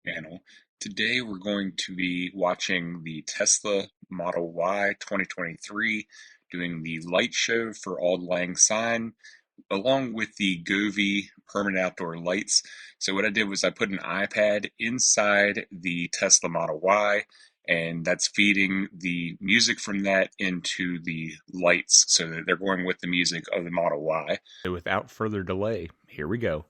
Channel. Today we're going to be watching the Tesla Model Y 2023, doing the light show for Auld Lang Syne, along with the Govee Permanent Outdoor Lights. So what I did was I put an iPad inside the Tesla Model Y, and that's feeding the music from that into the lights so that they're going with the music of the Model Y. So without further delay, here we go.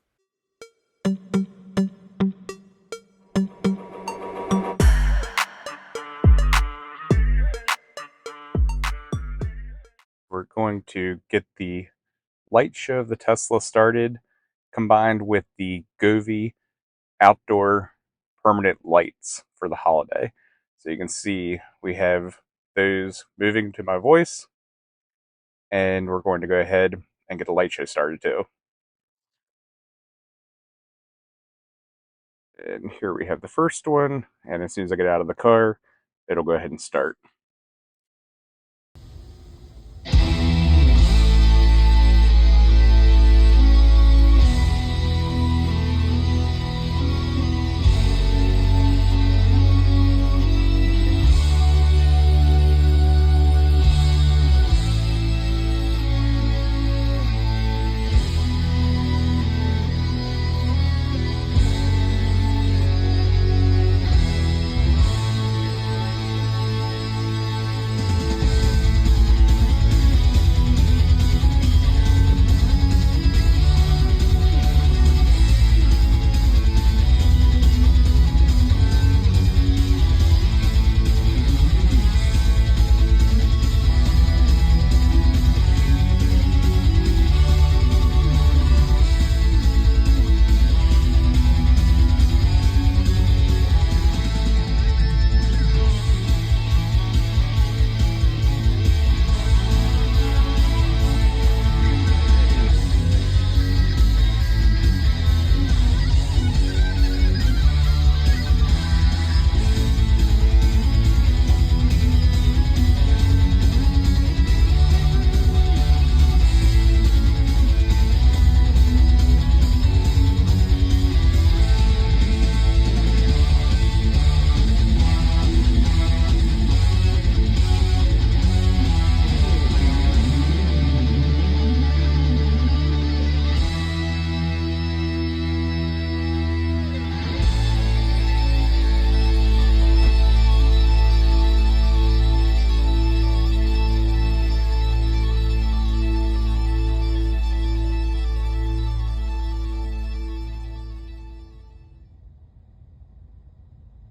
We're going to get the light show of the Tesla started, combined with the Govee outdoor permanent lights for the holiday. So you can see we have those moving to my voice, and we're going to go ahead and get the light show started too. And here we have the first one, and as soon as I get out of the car, it'll go ahead and start.